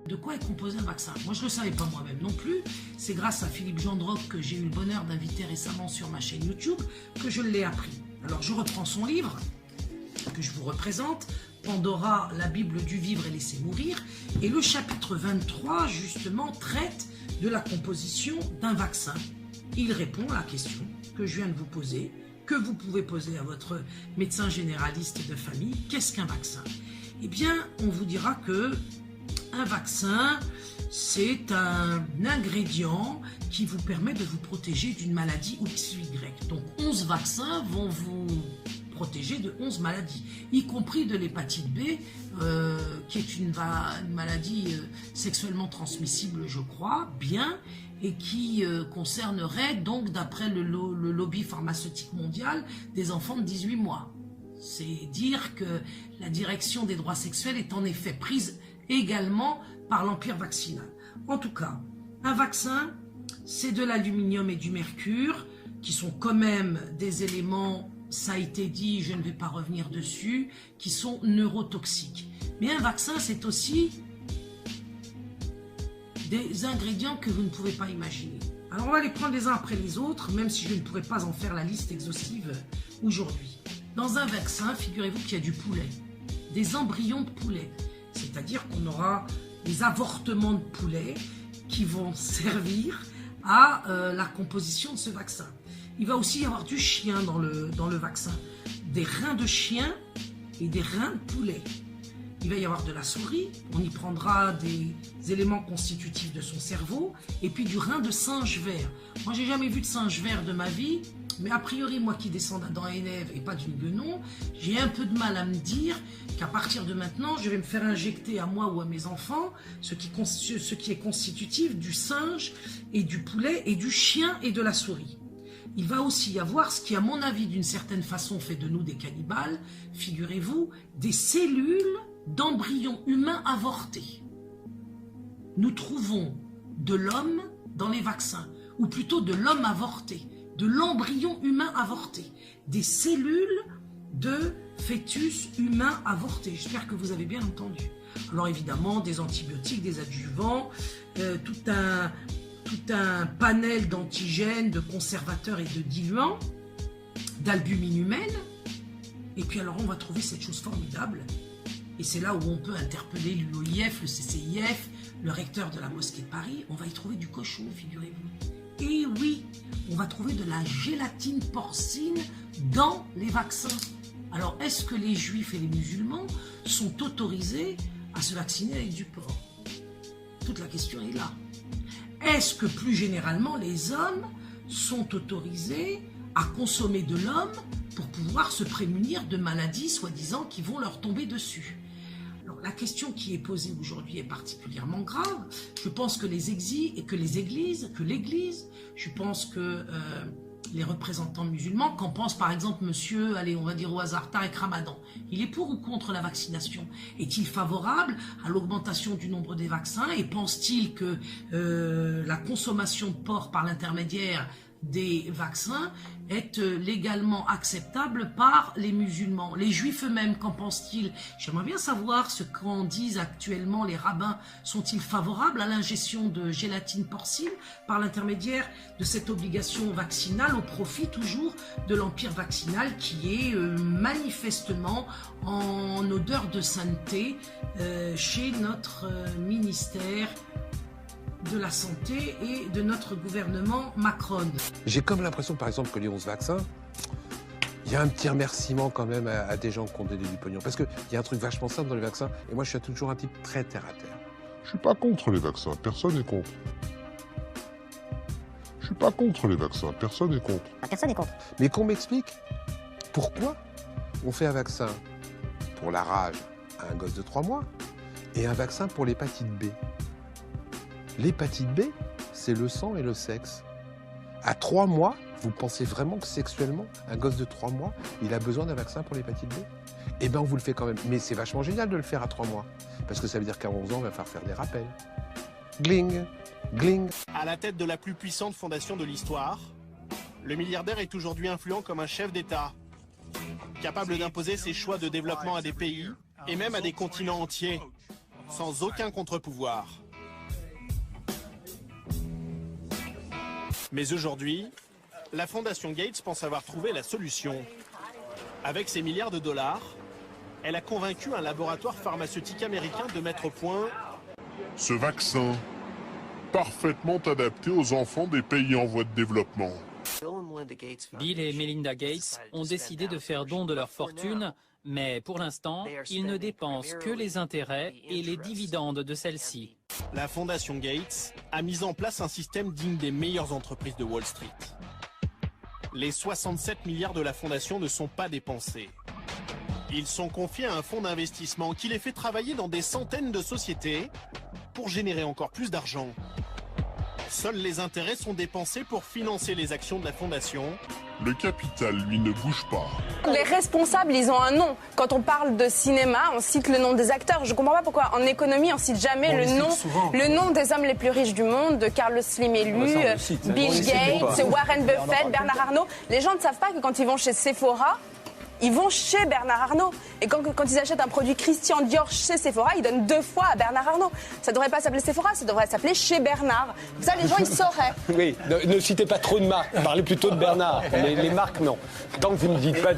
De quoi est composé un vaccin? Moi, je ne le savais pas moi-même non plus. C'est grâce à Philippe Gendroc que j'ai eu le bonheur d'inviter récemment sur ma chaîne YouTube que je l'ai appris. Alors, je reprends son livre que je vous représente, Pandora, la Bible du vivre et laisser mourir. Et le chapitre 23, justement, traite de la composition d'un vaccin. Il répond à la question que je viens de vous poser, que vous pouvez poser à votre médecin généraliste de famille. Qu'est-ce qu'un vaccin? Eh bien, on vous dira que un vaccin, c'est un ingrédient qui vous permet de vous protéger d'une maladie X ou Y. Donc 11 vaccins vont vous protéger de 11 maladies, y compris de l'hépatite B, qui est une maladie sexuellement transmissible, je crois, bien, et qui concernerait donc, d'après le lobby pharmaceutique mondial, des enfants de 18 mois. C'est dire que la direction des droits sexuels est en effet prise également par l'empire vaccinal. En tout cas, un vaccin, c'est de l'aluminium et du mercure, qui sont quand même des éléments, ça a été dit, je ne vais pas revenir dessus, qui sont neurotoxiques. Mais un vaccin, c'est aussi des ingrédients que vous ne pouvez pas imaginer. Alors on va les prendre les uns après les autres, même si je ne pourrais pas en faire la liste exhaustive aujourd'hui. Dans un vaccin, figurez-vous qu'il y a du poulet, des embryons de poulet. C'est-à-dire qu'on aura des avortements de poulet qui vont servir à la composition de ce vaccin. Il va aussi y avoir du chien dans le vaccin, des reins de chien et des reins de poulet. Il va y avoir de la souris, on y prendra des éléments constitutifs de son cerveau, et puis du rein de singe vert. Moi, j'ai jamais vu de singe vert de ma vie, mais a priori, moi qui descends d'Adam et Ève et pas d'une guenon, j'ai un peu de mal à me dire qu'à partir de maintenant, je vais me faire injecter à moi ou à mes enfants ce qui est constitutif du singe et du poulet et du chien et de la souris. Il va aussi y avoir ce qui, à mon avis, d'une certaine façon, fait de nous des cannibales, figurez-vous, des cellules d'embryons humains avortés. Nous trouvons de l'homme dans les vaccins, ou plutôt de l'homme avorté, de l'embryon humain avorté, des cellules de fœtus humains avortés. J'espère que vous avez bien entendu. Alors évidemment, des antibiotiques, des adjuvants, tout un panel d'antigènes, de conservateurs et de diluants, d'albumine humaine. Et puis alors on va trouver cette chose formidable, et c'est là où on peut interpeller l'UOIF, le CCIF, le recteur de la mosquée de Paris. On va y trouver du cochon, figurez-vous. Et oui, on va trouver de la gélatine porcine dans les vaccins. Alors, est-ce que les juifs et les musulmans sont autorisés à se vacciner avec du porc? Toute la question est là. Est-ce que plus généralement, les hommes sont autorisés à consommer de l'homme pour pouvoir se prémunir de maladies soi-disant qui vont leur tomber dessus? Alors, la question qui est posée aujourd'hui est particulièrement grave. Je pense que l'Église, je pense que les représentants musulmans, qu'en pense par exemple monsieur, allez, on va dire au hasard, Tariq Ramadan, il est pour ou contre la vaccination? Est-il favorable à l'augmentation du nombre des vaccins, et pense-t-il que la consommation de porc par l'intermédiaire des vaccins est légalement acceptable par les musulmans? Les juifs eux-mêmes, qu'en pensent-ils? J'aimerais bien savoir ce qu'en disent actuellement les rabbins. Sont-ils favorables à l'ingestion de gélatine porcine par l'intermédiaire de cette obligation vaccinale au profit toujours de l'empire vaccinal qui est manifestement en odeur de sainteté chez notre ministère de la santé et de notre gouvernement Macron. J'ai comme l'impression, par exemple, que les 11 vaccins, il y a un petit remerciement quand même à des gens qui ont donné du pognon. Parce qu'il y a un truc vachement simple dans les vaccins, et moi je suis toujours un type très terre à terre. Je suis pas contre les vaccins, personne n'est contre. Je suis pas contre les vaccins, personne n'est contre. Personne n'est contre. Mais qu'on m'explique pourquoi on fait un vaccin pour la rage à un gosse de 3 mois et un vaccin pour l'hépatite B. L'hépatite B, c'est le sang et le sexe. À 3 mois, vous pensez vraiment que sexuellement, un gosse de 3 mois, il a besoin d'un vaccin pour l'hépatite B? Eh bien, on vous le fait quand même. Mais c'est vachement génial de le faire à 3 mois. Parce que ça veut dire qu'à 11 ans, on va faire des rappels. Gling, gling. À la tête de la plus puissante fondation de l'histoire, le milliardaire est aujourd'hui influent comme un chef d'État, capable d'imposer ses choix de développement à des pays et même à des continents entiers. sans aucun contre-pouvoir. Mais aujourd'hui, la Fondation Gates pense avoir trouvé la solution. Avec ses milliards de dollars, elle a convaincu un laboratoire pharmaceutique américain de mettre au point Ce vaccin, parfaitement adapté aux enfants des pays en voie de développement. Bill et Melinda Gates ont décidé de faire don de leur fortune, mais pour l'instant, ils ne dépensent que les intérêts et les dividendes de celle-ci. la Fondation Gates a mis en place un système digne des meilleures entreprises de Wall Street. Les 67 milliards de la Fondation ne sont pas dépensés. Ils sont confiés à un fonds d'investissement qui les fait travailler dans des centaines de sociétés pour générer encore plus d'argent. Seuls les intérêts sont dépensés pour financer les actions de la Fondation. Le capital, lui, ne bouge pas. Les responsables, ils ont un nom. Quand on parle de cinéma, on cite le nom des acteurs. Je ne comprends pas pourquoi en économie, on cite jamais le nom des hommes les plus riches du monde, de Carlos Slim élu, Bill Gates, Warren Buffett, Bernard Arnault. Les gens ne savent pas que quand ils vont chez Sephora, ils vont chez Bernard Arnault. Et quand ils achètent un produit Christian Dior chez Sephora, ils donnent 2 fois à Bernard Arnault. Ça ne devrait pas s'appeler Sephora, ça devrait s'appeler chez Bernard. Comme ça, les gens, ils sauraient. Oui, ne citez pas trop de marques. Parlez plutôt de Bernard. Les marques, non. Tant que vous ne dites pas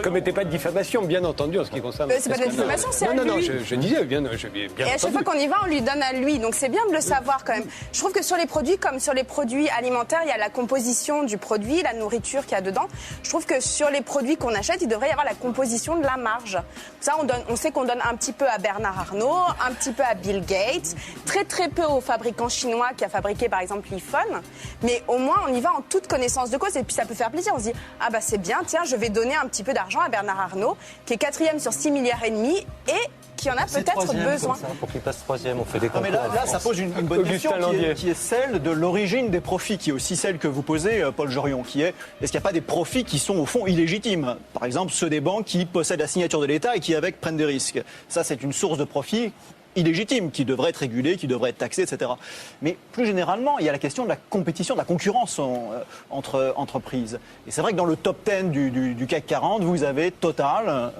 commettez pas de diffamation, bien entendu, en ce qui concerne. C'est pas de la diffamation, c'est à lui. Non, je disais, bien Et à chaque fois qu'on y va, on lui donne à lui. Donc c'est bien de le savoir quand même. Je trouve que sur les produits, comme sur les produits alimentaires, il y a la composition du produit, la nourriture qu'il y a dedans. Je trouve que sur les produits qu'on achète, il devrait y avoir la composition de la marge. Ça, on sait qu'on donne un petit peu à Bernard Arnault, un petit peu à Bill Gates, très très peu au fabricant chinois qui a fabriqué par exemple l'iPhone. Mais au moins, on y va en toute connaissance de cause. Et puis ça peut faire plaisir. On se dit, ah bah c'est bien, tiens, je vais donner un petit peu d'argent à Bernard Arnault, qui est 4e sur 6,5 milliards et qui en a peut-être besoin. Pour qu'il passe 3e, on fait des concours. Mais là, ça pose une bonne question qui est celle de l'origine des profits, qui est aussi celle que vous posez, Paul Jorion, qui est, est-ce qu'il n'y a pas des profits qui sont au fond illégitimes? Par exemple, ceux des banques qui possèdent la signature de l'État et qui, avec, prennent des risques. Ça, c'est une source de profit illégitime, qui devrait être régulée, qui devrait être taxée, etc. Mais plus généralement, il y a la question de la compétition, de la concurrence entre entreprises. Et c'est vrai que dans le top 10 du CAC 40, vous avez Total,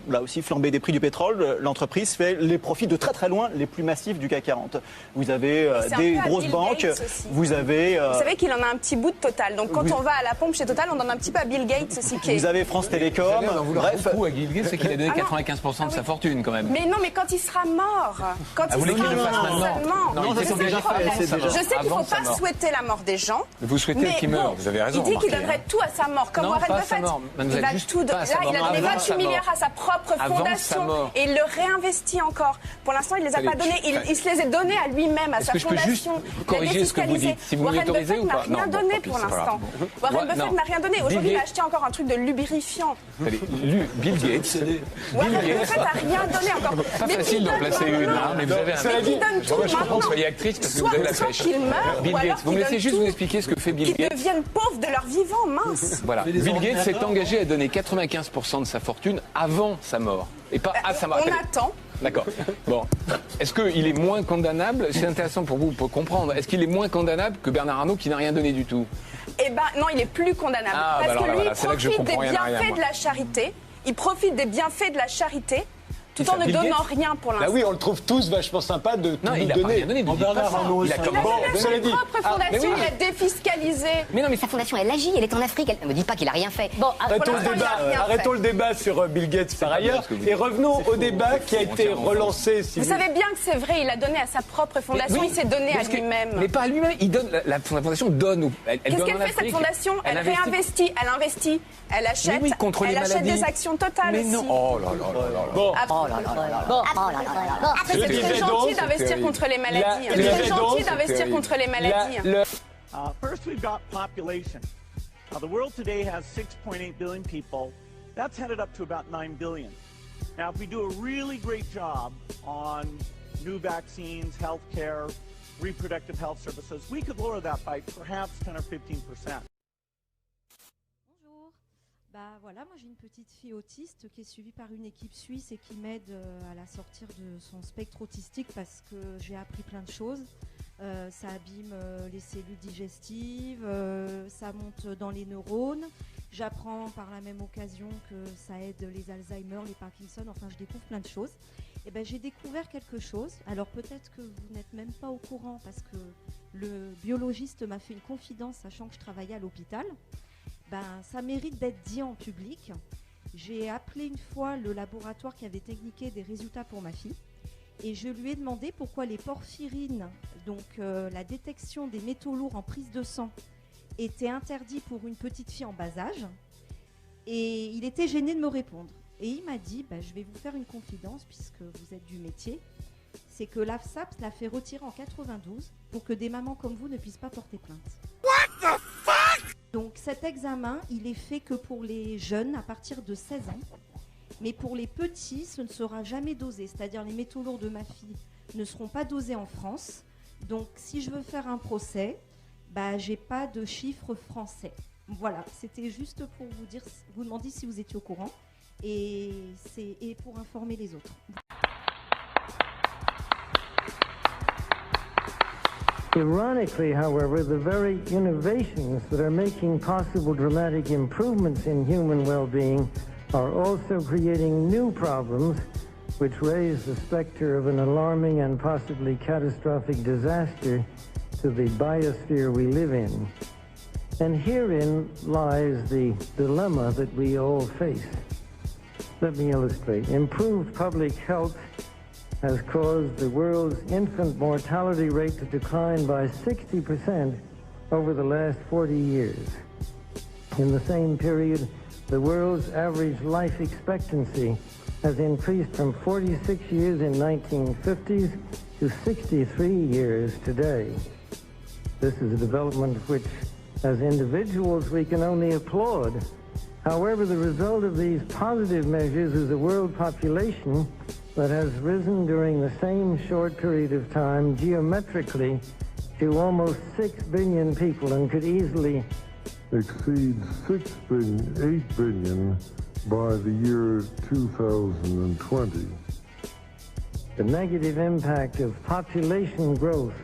là aussi flambée des prix du pétrole, l'entreprise fait les profits de très très loin les plus massifs du CAC 40. Vous avez des grosses banques, vous avez... Vous savez qu'il en a un petit bout de Total, donc quand on va à la pompe chez Total, on donne un petit peu à Bill Gates aussi. Vous avez France Télécom, bref... beaucoup à Bill Gates, c'est qu'il a donné 95% de sa fortune quand même. Mais non, mais quand il sera mort, quand il sera mort seulement. Non, je sais qu'il ne faut pas souhaiter la mort des gens. Vous souhaitez qu'il meure, vous avez raison. Il dit qu'il donnerait tout à sa mort, comme Warren Buffett. Il va tout donner. Là, il a donné 28 milliards à sa propre fondation et il le réinvestit encore. Pour l'instant, il ne les a pas donnés. Il se les a donnés à lui-même, à sa fondation. Est-ce que je peux juste corriger ce que vous dites, si vous m'autorisez ou pas? Warren Buffett n'a rien donné pour l'instant. Warren Buffett n'a rien donné. Aujourd'hui, il a acheté encore un truc de lubrifiant. Bill Gates. Warren Buffett n'a rien donné encore. Pas facile d'en placer une, mais vous avez un... Moi, je comprends que vous soyez actrice parce que vous avez la pêche. Bill Gates, vous me laissez juste vous expliquer ce que fait Bill Gates. Qu'ils deviennent pauvres de leur vivant, mince. Voilà. Bill Gates s'est engagé à donner 95% de sa fortune avant sa mort. Et pas à sa mort. On attend. D'accord. Bon. Est-ce qu'il est moins condamnable? C'est intéressant pour vous pour comprendre. Est-ce qu'il est moins condamnable que Bernard Arnault qui n'a rien donné du tout? Eh ben non, il est plus condamnable. Parce que lui, il profite des bienfaits de la charité. Il profite des bienfaits de la charité. Tout en ne donnant rien pour l'instant. Bah oui, on le trouve tous vachement sympa de tout il nous donner. Rien donné. Il a sa propre fondation, il a défiscalisé. Mais non, mais sa fondation, elle agit, elle est en Afrique. Elle ne me dit pas qu'il a rien fait. Bon, arrêtons le débat sur Bill Gates par ailleurs et revenons au débat qui a été relancé. Vous savez bien que c'est vrai, il a donné à sa propre fondation, il s'est donné à lui-même. Mais pas à lui-même, il donne. La fondation donne. Qu'est-ce qu'elle fait cette fondation? Elle réinvestit, elle investit, elle achète des actions totales aussi. Oh là là là là. Bon. Après, c'est très gentil d'investir contre les maladies. C'est très gentil d'investir contre les maladies. First, we've got population. The world today has 6.8 billion people. That's headed up to about 9 billion. Now, if we do a really great job on new vaccines, healthcare, reproductive health services, we could lower that by perhaps 10 or 15%. Bah voilà, moi j'ai une petite fille autiste qui est suivie par une équipe suisse et qui m'aide à la sortir de son spectre autistique parce que j'ai appris plein de choses. Ça abîme les cellules digestives, ça monte dans les neurones. J'apprends par la même occasion que ça aide les Alzheimer, les Parkinson, enfin je découvre plein de choses. Eh ben, j'ai découvert quelque chose. Alors peut-être que vous n'êtes même pas au courant parce que le biologiste m'a fait une confidence sachant que je travaillais à l'hôpital. Ben, ça mérite d'être dit en public. J'ai appelé une fois le laboratoire qui avait techniqué des résultats pour ma fille et je lui ai demandé pourquoi les porphyrines, donc la détection des métaux lourds en prise de sang, était interdit pour une petite fille en bas âge. Et il était gêné de me répondre. Et il m'a dit, je vais vous faire une confidence puisque vous êtes du métier. C'est que l'AFSAP l'a fait retirer en 92 pour que des mamans comme vous ne puissent pas porter plainte. What the fuck? Donc cet examen, il est fait que pour les jeunes à partir de 16 ans. Mais pour les petits, ce ne sera jamais dosé. C'est-à-dire les métaux lourds de ma fille ne seront pas dosés en France. Donc si je veux faire un procès, j'ai pas de chiffres français. Voilà, c'était juste pour vous dire, vous demander si vous étiez au courant et pour informer les autres. Ironically, however, the very innovations that are making possible dramatic improvements in human well-being are also creating new problems which raise the specter of an alarming and possibly catastrophic disaster to the biosphere we live in. And herein lies the dilemma that we all face. Let me illustrate. Improved public health has caused the world's infant mortality rate to decline by 60% over the last 40 years. In the same period, the world's average life expectancy has increased from 46 years in 1950s to 63 years today. This is a development which, as individuals, we can only applaud. However, the result of these positive measures is a world population that has risen during the same short period of time geometrically to almost 6 billion people and could easily exceed 8 billion by the year 2020. The negative impact of population growth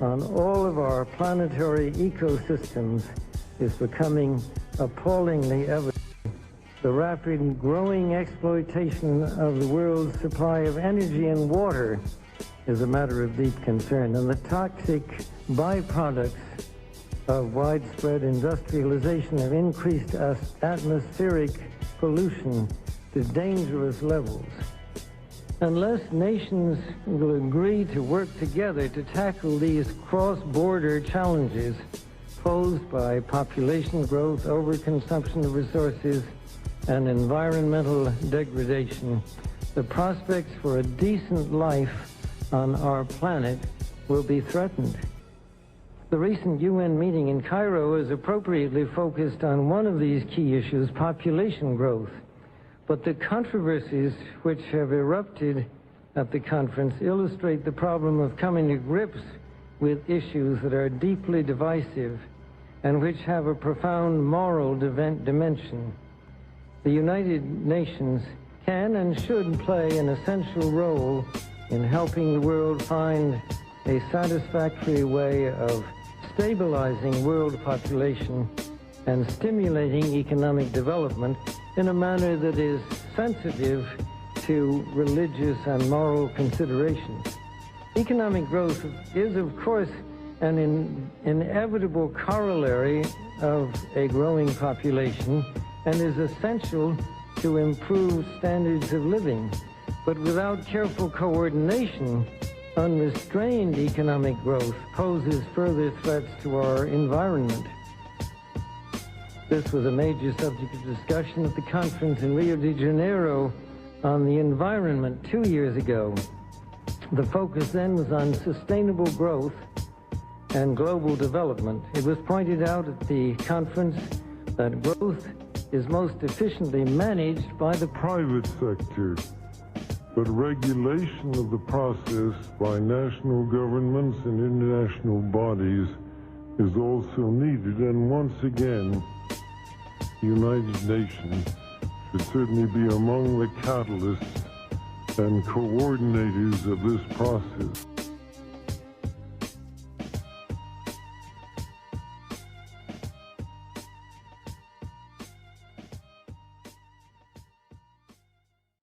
on all of our planetary ecosystems is becoming appallingly evident. The rapid growing exploitation of the world's supply of energy and water is a matter of deep concern, and the toxic byproducts of widespread industrialization have increased atmospheric pollution to dangerous levels. Unless nations will agree to work together to tackle these cross-border challenges posed by population growth, overconsumption of resources, and environmental degradation, the prospects for a decent life on our planet will be threatened. The recent UN meeting in Cairo is appropriately focused on one of these key issues, population growth. But the controversies which have erupted at the conference illustrate the problem of coming to grips with issues that are deeply divisive and which have a profound moral dimension. The United Nations can and should play an essential role in helping the world find a satisfactory way of stabilizing world population and stimulating economic development in a manner that is sensitive to religious and moral considerations. Economic growth is, of course, an inevitable corollary of a growing population and is essential to improve standards of living. But without careful coordination, unrestrained economic growth poses further threats to our environment. This was a major subject of discussion at the conference in Rio de Janeiro on the environment 2 years ago. The focus then was on sustainable growth and global development. It was pointed out at the conference that growth is most efficiently managed by the private sector, but regulation of the process by national governments and international bodies is also needed, and once again, the United Nations should certainly be among the catalysts and coordinators of this process.